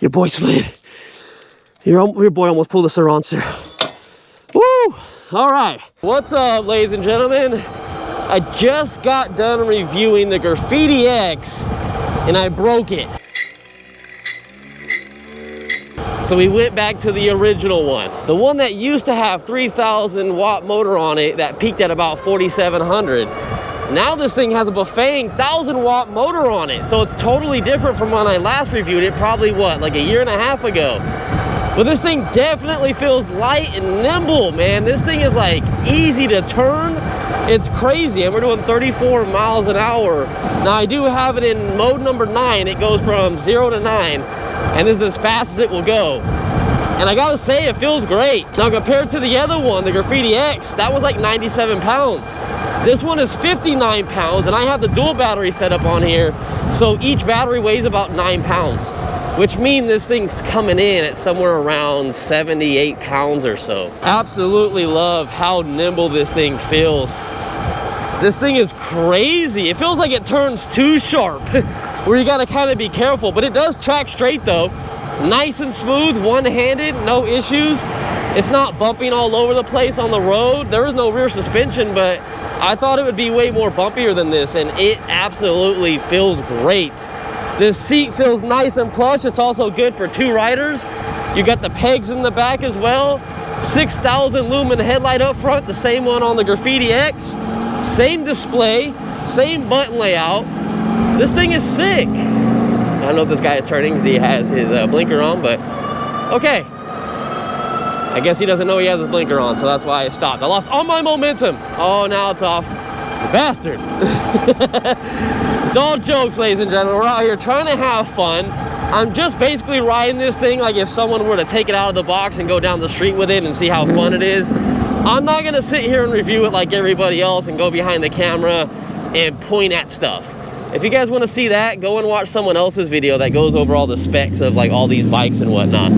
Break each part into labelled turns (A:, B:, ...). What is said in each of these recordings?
A: Your boy slid. Your boy almost pulled a Sarancer. Woo! All right. What's up, ladies and gentlemen? I just got done reviewing the Graffiti X and I broke it. So we went back to the original one. The one that used to have 3,000 watt motor on it that peaked at about 4,700. Now this thing has a Bafang 1,000 watt motor on it. So it's totally different from when I last reviewed it, probably what, like a year and a half ago. But this thing definitely feels light and nimble, man. This thing is like easy to turn. It's crazy, and we're doing 34 miles an hour. Now I do have it in mode number 9. It goes from 0 to 9, and this is as fast as it will go. And I gotta say, it feels great. Now compared to the other one, the Graffiti X, that was like 97 pounds. This one is 59 pounds, and I have the dual battery set up on here, so each battery weighs about 9 pounds, which means this thing's coming in at somewhere around 78 pounds or so. Absolutely love how nimble this thing feels. This thing is crazy. It feels like it turns too sharp, where you gotta kind of be careful, but it does track straight though. Nice and smooth, one-handed, no issues. It's not bumping all over the place on the road. There is no rear suspension, but I thought it would be way more bumpier than this, and it absolutely feels great. This seat feels nice and plush. It's also good for 2 riders. You got the pegs in the back as well. 6,000 lumen headlight up front, the same one on the Graffiti X. Same display, same button layout. This thing is sick. I don't know if this guy is turning because he has his blinker on, but okay. I guess he doesn't know he has his blinker on, so that's why I stopped. I lost all my momentum. Oh, now it's off. You bastard. It's all jokes, ladies and gentlemen. We're out here trying to have fun. I'm just basically riding this thing like if someone were to take it out of the box and go down the street with it and see how fun it is. I'm not gonna sit here and review it like everybody else and go behind the camera and point at stuff. If you guys want to see that, go and watch someone else's video that goes over all the specs of like all these bikes and whatnot.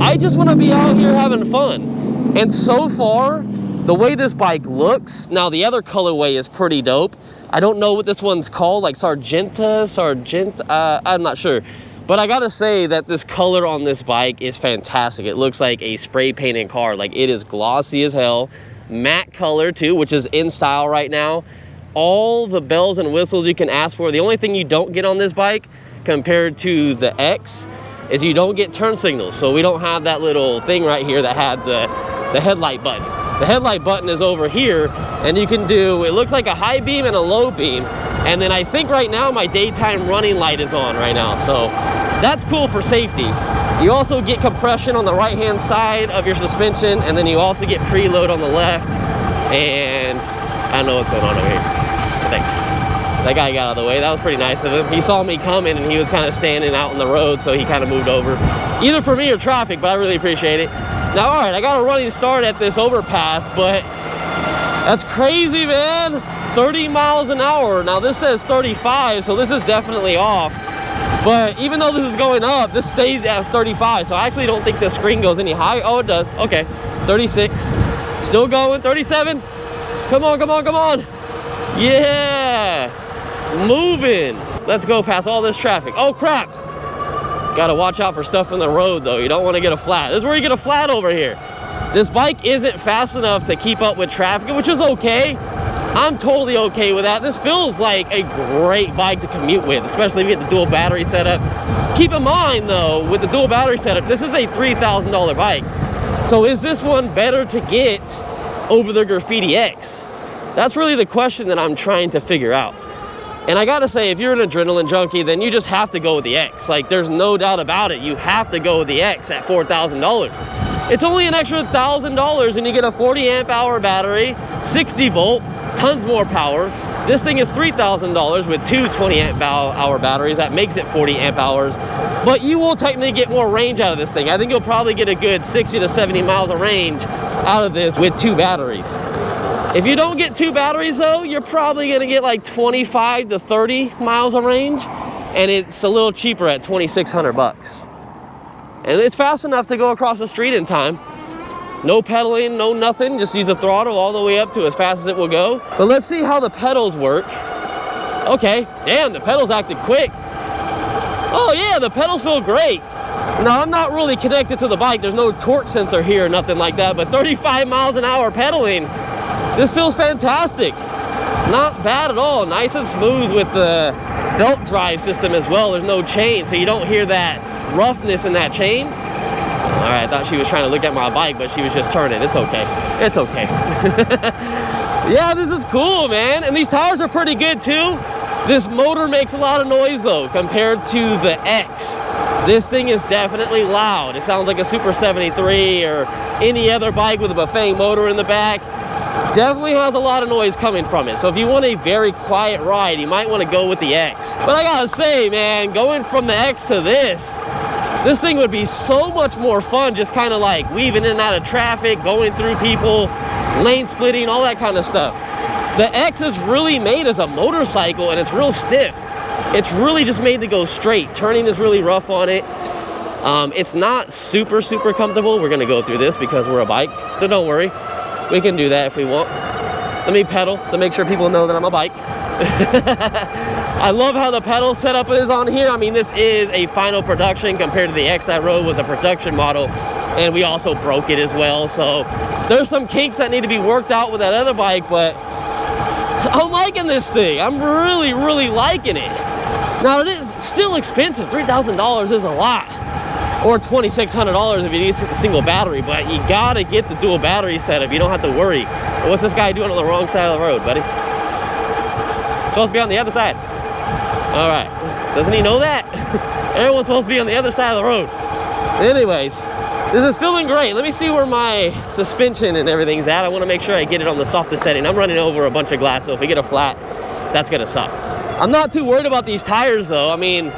A: I just want to be out here having fun. And so far, the way this bike looks, now the other colorway is pretty dope. I don't know what this one's called, like I'm not sure. But I gotta say that this color on this bike is fantastic. It looks like a spray painted car. Like, it is glossy as hell. Matte color too, which is in style right now. All the bells and whistles you can ask for. The only thing you don't get on this bike compared to the X is you don't get turn signals. So we don't have that little thing right here that had the headlight button. The headlight button is over here, and you can do, it looks like a high beam and a low beam. And then I think right now my daytime running light is on right now. So that's cool for safety. You also get compression on the right-hand side of your suspension, and then you also get preload on the left. And I don't know what's going on over here. I think that guy got out of the way. That was pretty nice of him. He saw me coming, and he was kind of standing out in the road, so he kind of moved over. Either for me or traffic, but I really appreciate it. Now, all right, I got a running start at this overpass, but that's crazy, man. 30 miles an hour. Now, this says 35, so this is definitely off. But even though this is going up, this stays at 35, so I actually don't think the screen goes any higher. Oh, it does. Okay, 36. Still going. 37. Come on, come on, come on. Yeah. Moving. Let's go past all this traffic. Oh, crap. Gotta watch out for stuff in the road, though. You don't want to get a flat. This is where you get a flat over here. This bike isn't fast enough to keep up with traffic, which is okay. I'm totally okay with that. This feels like a great bike to commute with, especially if you get the dual battery setup. Keep in mind, though, with the dual battery setup, this is a $3,000 bike. So is this one better to get over the Graffiti X? That's really the question that I'm trying to figure out. And I gotta say, if you're an adrenaline junkie, then you just have to go with the X. Like, there's no doubt about it. You have to go with the X at $4,000. It's only an extra $1,000 and you get a 40 amp hour battery, 60 volt, tons more power. This thing is $3,000 with two 20 amp hour batteries. That makes it 40 amp hours. But you will technically get more range out of this thing. I think you'll probably get a good 60 to 70 miles of range out of this with 2 batteries. If you don't get 2 batteries though, you're probably gonna get like 25 to 30 miles of range, and it's a little cheaper at $2,600. And it's fast enough to go across the street in time. No pedaling, no nothing, just use the throttle all the way up to as fast as it will go. But let's see how the pedals work. Okay, damn, the pedals acted quick. Oh yeah, the pedals feel great. Now, I'm not really connected to the bike. There's no torque sensor here or nothing like that, but 35 miles an hour pedaling, this feels fantastic. Not bad at all. Nice and smooth with the belt drive system as well. There's no chain, so you don't hear that roughness in that chain. All right, I thought she was trying to look at my bike, but she was just turning. It's okay. It's okay. Yeah, this is cool, man. And these tires are pretty good too. This motor makes a lot of noise though, compared to the X. This thing is definitely loud. It sounds like a Super 73 or any other bike with a Bafang motor in the back. Definitely has a lot of noise coming from it. So if you want a very quiet ride, you might want to go with the X. But I gotta say, man, going from the X to this thing would be so much more fun, just kind of like weaving in and out of traffic, going through people, lane splitting, all that kind of stuff. The X is really made as a motorcycle and it's real stiff. It's really just made to go straight. Turning is really rough on it. It's not super comfortable. We're gonna go through this because we're a bike, so don't worry. We can do that if we want. Let me pedal to make sure people know that I'm a bike. I love how the pedal setup is on here. I mean, this is a final production compared to the X I rode was a production model, and we also broke it as well. So there's some kinks that need to be worked out with that other bike, but I'm liking this thing. I'm really liking it. Now, it is still expensive. $3,000 is a lot. Or $2,600 if you need the single battery, but you gotta get the dual battery setup. You don't have to worry. What's this guy doing on the wrong side of the road, buddy? Supposed to be on the other side. All right, doesn't he know that? Everyone's supposed to be on the other side of the road. Anyways, this is feeling great. Let me see where my suspension and everything's at. I wanna make sure I get it on the softest setting. I'm running over a bunch of glass, so if we get a flat, that's gonna suck. I'm not too worried about these tires though. I mean,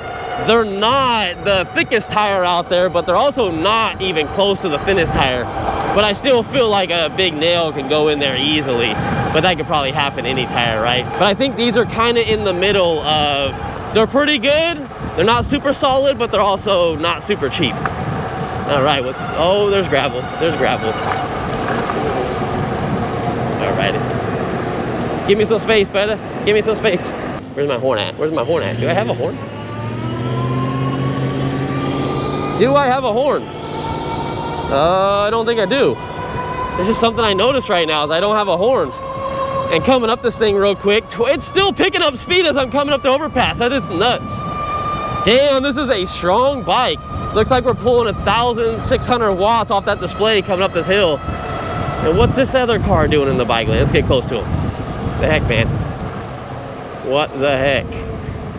A: they're not the thickest tire out there, but they're also not even close to the thinnest tire. But I still feel like a big nail can go in there easily. But that could probably happen any tire, right? But I think these are kind of in the middle of, they're pretty good. They're not super solid, but they're also not super cheap. All right, oh, there's gravel. There's gravel. All right. Give me some space, brother. Give me some space. Where's my horn at? Where's my horn at? Do I have a horn? Do I have a horn? I don't think I do. It's just something I noticed right now is I don't have a horn. And coming up this thing real quick, it's still picking up speed as I'm coming up the overpass. That is nuts. Damn, this is a strong bike. Looks like we're pulling 1,600 watts off that display coming up this hill. And what's this other car doing in the bike lane? Let's get close to him. The heck, man? What the heck?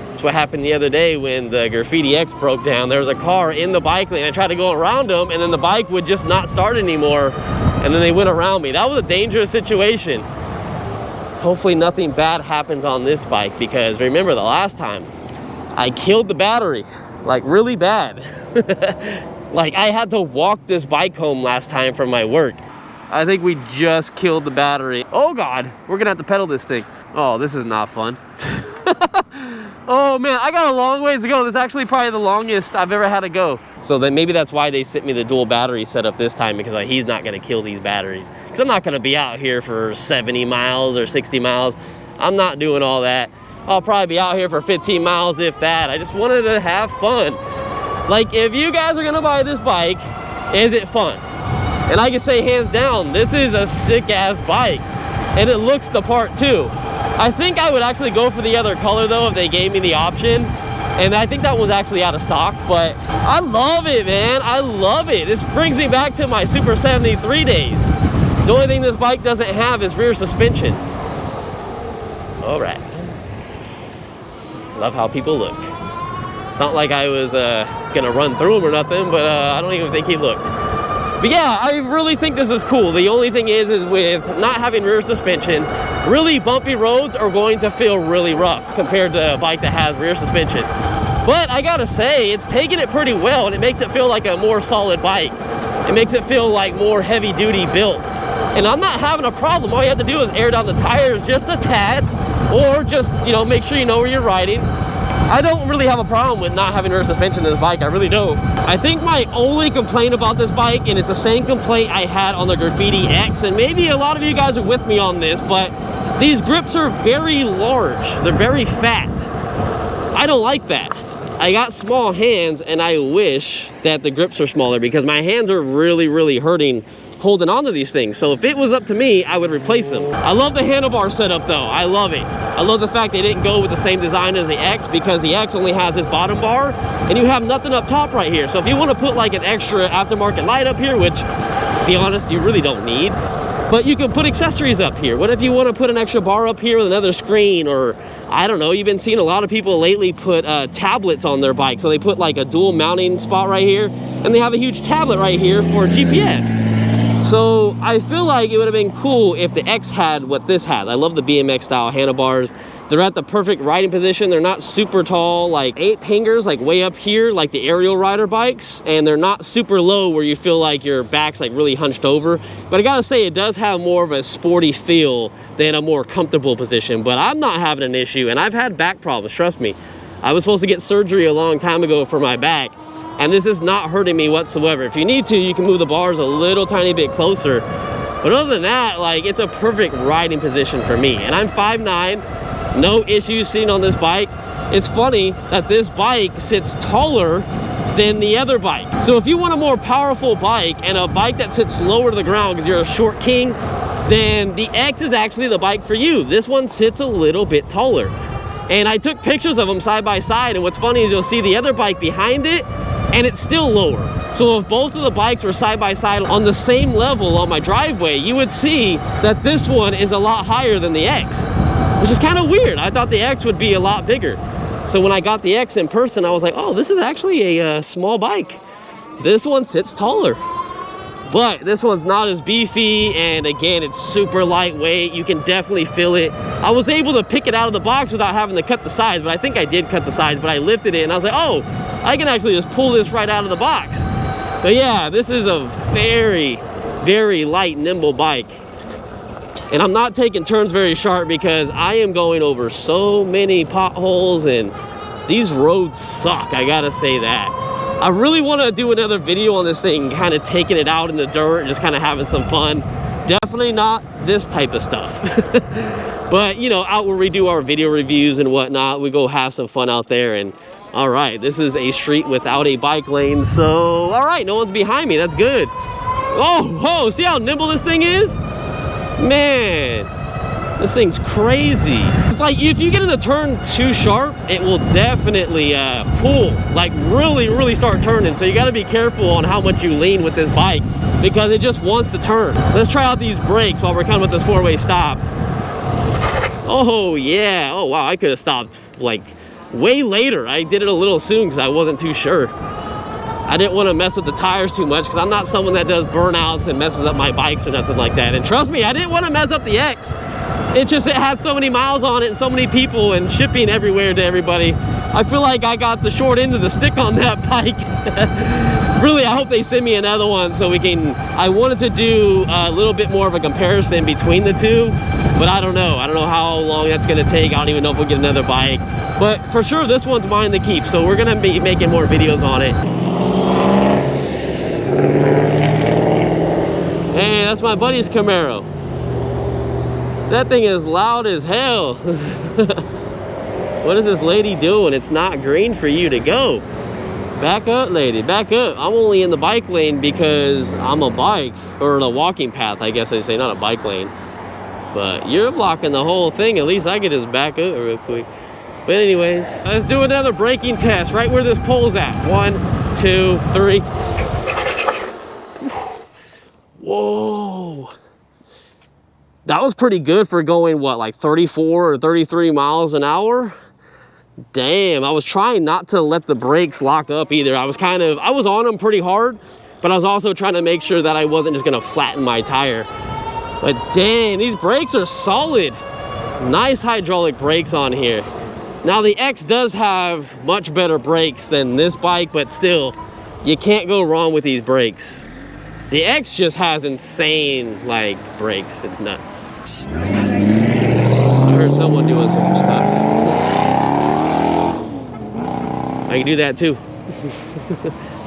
A: That's what happened the other day when the Graffiti X broke down. There was a car in the bike lane. I tried to go around them, and then the bike would just not start anymore, and then they went around me. That was a dangerous situation. Hopefully nothing bad happens on this bike, because remember the last time I killed the battery, like really bad. Like I had to walk this bike home last time from my work. I think we just killed the battery. Oh God, we're gonna have to pedal this thing. Oh, this is not fun. Oh man, I got a long ways to go. This is actually probably the longest I've ever had to go. So then maybe that's why they sent me the dual battery setup this time, because like, he's not gonna kill these batteries. Because I'm not gonna be out here for 70 miles or 60 miles. I'm not doing all that. I'll probably be out here for 15 miles if that. I just wanted to have fun. Like if you guys are gonna buy this bike, is it fun? And I can say hands down, this is a sick ass bike. And it looks the part too. I think I would actually go for the other color though if they gave me the option. And I think that was actually out of stock, but I love it, man. I love it. This brings me back to my Super 73 days. The only thing this bike doesn't have is rear suspension. All right. Love how people look. It's not like I was gonna run through him or nothing, but I don't even think he looked. But yeah, I really think this is cool. The only thing is with not having rear suspension, really bumpy roads are going to feel really rough compared to a bike that has rear suspension. But I gotta say, it's taking it pretty well, and it makes it feel like a more solid bike. It makes it feel like more heavy duty built. And I'm not having a problem. All you have to do is air down the tires just a tad, or just, you know, make sure you know where you're riding. I don't really have a problem with not having rear suspension in this bike. I really don't. I think my only complaint about this bike, and it's the same complaint I had on the Graffiti X, and maybe a lot of you guys are with me on this, but these grips are very large. They're very fat. I don't like that. I got small hands, and I wish that the grips were smaller because my hands are really, really hurting holding on to these things. So if it was up to me, I would replace them. I love the handlebar setup though. I love it. I love the fact they didn't go with the same design as the X, because the X only has this bottom bar and you have nothing up top right here. So if you want to put like an extra aftermarket light up here, which to be honest, you really don't need, but you can put accessories up here. What if you want to put an extra bar up here with another screen, or I don't know, you've been seeing a lot of people lately put tablets on their bike. So they put like a dual mounting spot right here, and they have a huge tablet right here for GPS. So I feel like it would have been cool if the X had what this has. I love the BMX style handlebars. They're at the perfect riding position. They're not super tall, like 8 fingers, like way up here, like the aerial rider bikes. And they're not super low where you feel like your back's like really hunched over. But I gotta say, it does have more of a sporty feel than a more comfortable position. But I'm not having an issue, and I've had back problems, trust me. I was supposed to get surgery a long time ago for my back, and this is not hurting me whatsoever. If you need to, you can move the bars a little tiny bit closer. But other than that, like, it's a perfect riding position for me. And I'm 5'9", no issues sitting on this bike. It's funny that this bike sits taller than the other bike. So if you want a more powerful bike and a bike that sits lower to the ground because you're a short king, then the X is actually the bike for you. This one sits a little bit taller. And I took pictures of them side by side, and what's funny is you'll see the other bike behind it, and it's still lower. So if both of the bikes were side by side on the same level on my driveway, you would see that this one is a lot higher than the X, which is kind of weird. I thought the X would be a lot bigger. So when I got the X in person, I was like, oh, this is actually a small bike. This one sits taller. But this one's not as beefy, and again, it's super lightweight. You can definitely feel it. I was able to pick it out of the box without having to cut the sides, but I think I did cut the sides, but I lifted it and I was like, oh, I can actually just pull this right out of the box. But yeah, this is a very, very light, nimble bike. And I'm not taking turns very sharp because I am going over so many potholes, and these roads suck, I gotta say that. I really want to do another video on this thing, kind of taking it out in the dirt and just kind of having some fun. Definitely not this type of stuff. But, you know, out where we do our video reviews and whatnot, we go have some fun out there. And all right, this is a street without a bike lane. So, all right, no one's behind me. That's good. Oh, see how nimble this thing is? Man, this thing's crazy. It's like if you get in the turn too sharp, it will definitely pull, like really, really start turning. So you got to be careful on how much you lean with this bike because it just wants to turn. Let's try out these brakes while we're coming with this 4-way stop. Oh yeah, oh wow, I could have stopped like way later. I did it a little soon because I wasn't too sure. I didn't want to mess with the tires too much because I'm not someone that does burnouts and messes up my bikes or nothing like that. And trust me, I didn't want to mess up the X. It's just it had so many miles on it and so many people and shipping everywhere to everybody. I feel like I got the short end of the stick on that bike. Really, I hope they send me another one so we can, I wanted to do a little bit more of a comparison between the two, but I don't know. I don't know how long that's going to take. I don't even know if we'll get another bike. But for sure, this one's mine to keep, so we're going to be making more videos on it. Hey, that's my buddy's Camaro. That thing is loud as hell. What is this lady doing? It's not green for you to go. Back up, lady, back up. I'm only in the bike lane because I'm a bike, or the walking path, I guess I'd say, not a bike lane. But you're blocking the whole thing. At least I could just back up real quick. But anyways, let's do another braking test right where this pole's at. 1, 2, 3. Whoa. That was pretty good for going, what, like 34 or 33 miles an hour? Damn, I was trying not to let the brakes lock up either. I was on them pretty hard, but I was also trying to make sure that I wasn't just gonna flatten my tire. But dang, these brakes are solid. Nice hydraulic brakes on here. Now the X does have much better brakes than this bike, but still, you can't go wrong with these brakes. The X just has insane, like, brakes. It's nuts. I heard someone doing some stuff. I can do that too.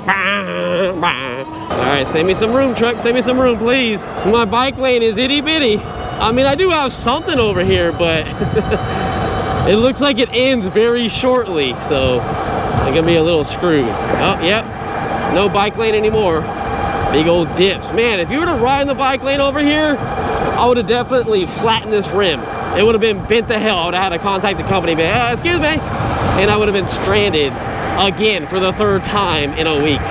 A: All right, save me some room, truck. Save me some room, please. My bike lane is itty bitty. I mean, I do have something over here, but it looks like it ends very shortly. So gonna be a little screwed. Oh, yep. No bike lane anymore. Big old dips. Man, if you were to ride in the bike lane over here, I would have definitely flattened this rim. It would have been bent to hell. I would have had to contact the company, man, excuse me. And I would have been stranded again for the 3rd time in a week.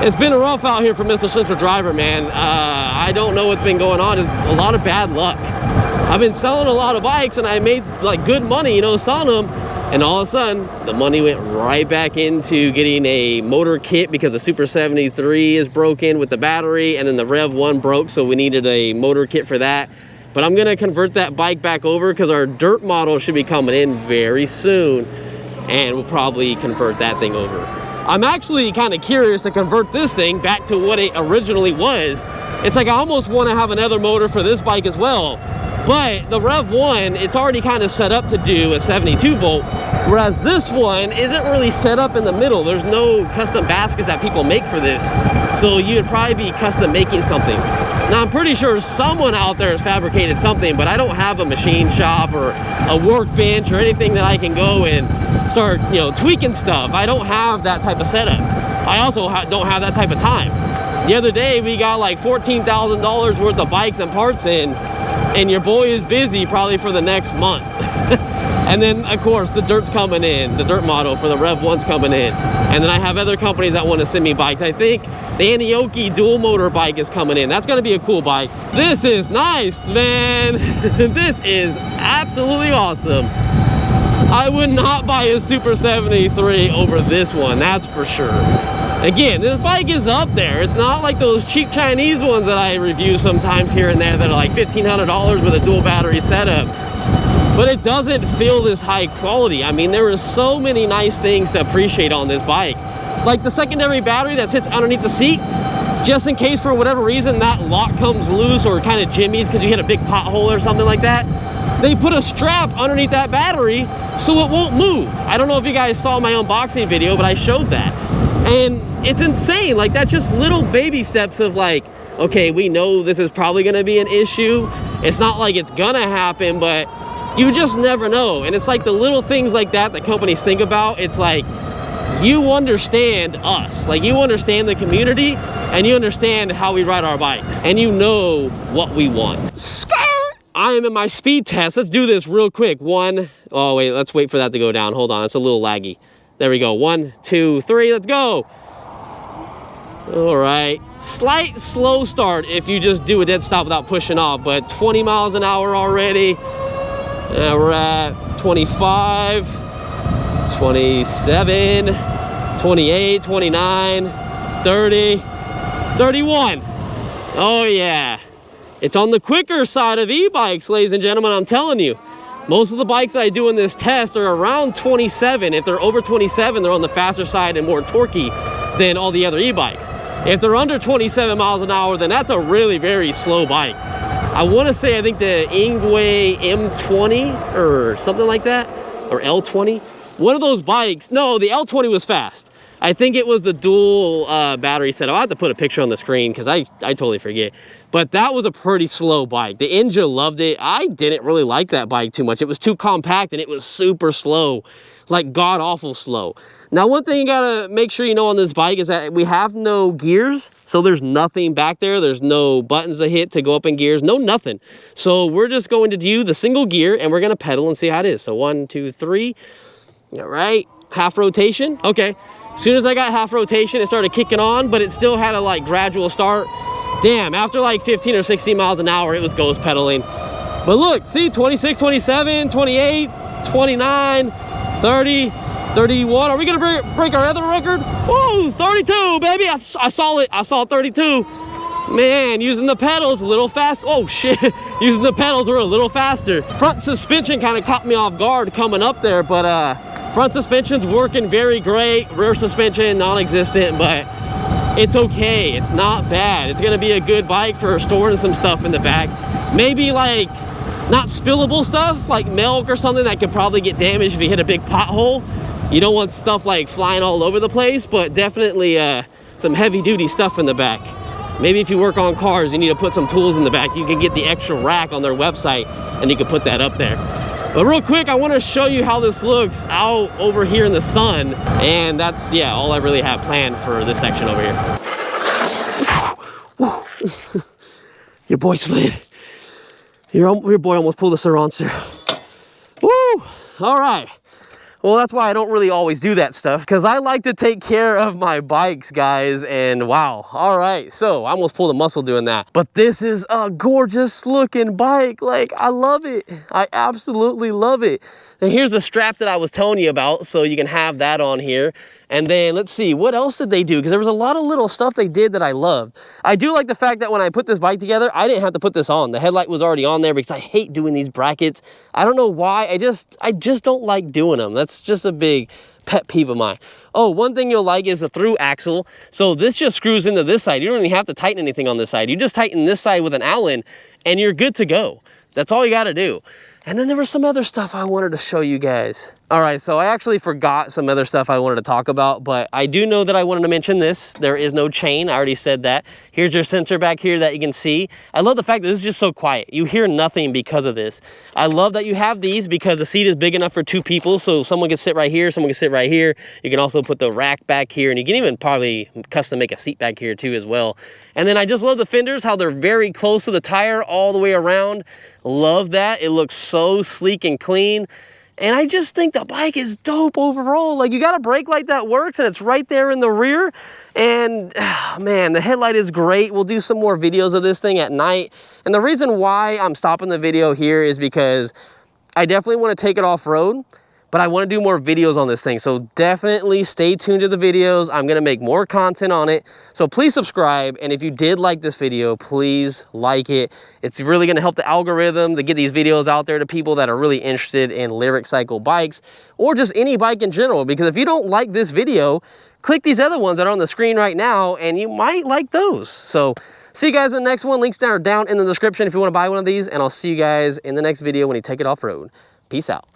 A: It's been rough out here for MrCentralDriver, man. I don't know what's been going on. Just a lot of bad luck. I've been selling a lot of bikes and I made like good money, you know, selling them. And all of a sudden, the money went right back into getting a motor kit because the Super 73 is broken with the battery, and then the Rev 1 broke, so we needed a motor kit for that. But I'm gonna convert that bike back over because our dirt model should be coming in very soon, and we'll probably convert that thing over. I'm actually kind of curious to convert this thing back to what it originally was. It's like I almost want to have another motor for this bike as well. But the Rev 1, it's already kind of set up to do a 72 volt, whereas this one isn't really set up in the middle. There's no custom baskets that people make for this. So you'd probably be custom making something. Now I'm pretty sure someone out there has fabricated something, but I don't have a machine shop or a workbench or anything that I can go and start, you know, tweaking stuff. I don't have that type of setup. I also don't have that type of time. The other day we got like $14,000 worth of bikes and parts in, and your boy is busy probably for the next month. And then of course the dirt's coming in, the dirt model for the Rev 1's coming in. And then I have other companies that want to send me bikes. I think the Anioki dual motor bike is coming in. That's gonna be a cool bike. This is nice, man. This is absolutely awesome. I would not buy a Super 73 over this one, that's for sure. Again, this bike is up there. It's not like those cheap Chinese ones that I review sometimes here and there that are like $1,500 with a dual battery setup. But it doesn't feel this high quality. I mean, there are so many nice things to appreciate on this bike. Like the secondary battery that sits underneath the seat, just in case for whatever reason that lock comes loose or kind of jimmies because you hit a big pothole or something like that. They put a strap underneath that battery so it won't move. I don't know if you guys saw my unboxing video, but I showed that. And it's insane. Like, that's just little baby steps of like, okay, we know this is probably gonna be an issue. It's not like it's gonna happen, but you just never know. And it's like the little things like that that companies think about. It's like, you understand us. Like, you understand the community and you understand how we ride our bikes and you know what we want. I am in my speed test. Let's do this real quick. Oh wait, let's wait for that to go down. Hold on, it's a little laggy. There we go. 1, 2, 3, let's go. All right, slight slow start if you just do a dead stop without pushing off, but 20 miles an hour already. We're at 25, 27, 28, 29, 30, 31. Oh yeah. It's on the quicker side of e-bikes, ladies and gentlemen, I'm telling you. Most of the bikes I do in this test are around 27. If they're over 27, they're on the faster side and more torquey than all the other e-bikes. If they're under 27 miles an hour, then that's a really very slow bike. I want to say, I think the Ingwe M20 or something like that, or L20. One of those bikes, no, the L20 was fast. I think it was the dual battery setup. I'll have to put a picture on the screen because I totally forget. But that was a pretty slow bike. The Ninja loved it. I didn't really like that bike too much. It was too compact and it was super slow, like god-awful slow. Now, one thing you gotta make sure you know on this bike is that we have no gears. So there's nothing back there. There's no buttons to hit to go up in gears, no nothing. So we're just going to do the single gear and we're gonna pedal and see how it is. So 1, 2, 3, all right, half rotation, okay. As soon as I got half rotation, it started kicking on, but it still had a like gradual start. Damn, after like 15 or 16 miles an hour, it was ghost pedaling. But look, see, 26, 27, 28, 29, 30, 31. Are we gonna break our other record? Woo, 32, baby. I saw it. I saw 32. Man, using the pedals a little fast. Oh shit, using the pedals were a little faster. Front suspension kind of caught me off guard coming up there, but front suspension's working very great. Rear suspension, non-existent, but it's okay. It's not bad. It's gonna be a good bike for storing some stuff in the back. Maybe like not spillable stuff, like milk or something that could probably get damaged if you hit a big pothole. You don't want stuff like flying all over the place, but definitely some heavy duty stuff in the back. Maybe if you work on cars, you need to put some tools in the back. You can get the extra rack on their website and you can put that up there. But real quick, I want to show you how this looks out over here in the sun. And that's, yeah, all I really have planned for this section over here. Your boy slid. Your boy almost pulled a silencer. Woo! All right. Well, that's why I don't really always do that stuff, because I like to take care of my bikes, guys, and wow. All right, so I almost pulled a muscle doing that. But this is a gorgeous looking bike. Like, I love it. I absolutely love it. And here's the strap that I was telling you about, so you can have that on here. And then let's see, what else did they do? Because there was a lot of little stuff they did that I loved. I do like the fact that when I put this bike together, I didn't have to put this on. The headlight was already on there because I hate doing these brackets. I don't know why, I just don't like doing them. That's just a big pet peeve of mine. Oh, one thing you'll like is the through axle. So this just screws into this side. You don't even have to tighten anything on this side. You just tighten this side with an Allen and you're good to go. That's all you got to do. And then there was some other stuff I wanted to show you guys. All right, so I actually forgot some other stuff I wanted to talk about, but I do know that I wanted to mention this. There is no chain, I already said that. Here's your sensor back here that you can see. I love the fact that this is just so quiet. You hear nothing because of this. I love that you have these because the seat is big enough for 2 people, so someone can sit right here, someone can sit right here. You can also put the rack back here, and you can even probably custom make a seat back here too as well. And then I just love the fenders, how they're very close to the tire all the way around. Love that. It looks so sleek and clean. And I just think the bike is dope overall. Like, you got a brake light that works and it's right there in the rear. And man, the headlight is great. We'll do some more videos of this thing at night. And the reason why I'm stopping the video here is because I definitely want to take it off-road, but I want to do more videos on this thing. So definitely stay tuned to the videos. I'm going to make more content on it. So please subscribe. And if you did like this video, please like it. It's really going to help the algorithm to get these videos out there to people that are really interested in lyric cycle bikes or just any bike in general. Because if you don't like this video, click these other ones that are on the screen right now and you might like those. So see you guys in the next one. Links are down in the description if you want to buy one of these. And I'll see you guys in the next video when you take it off-road. Peace out.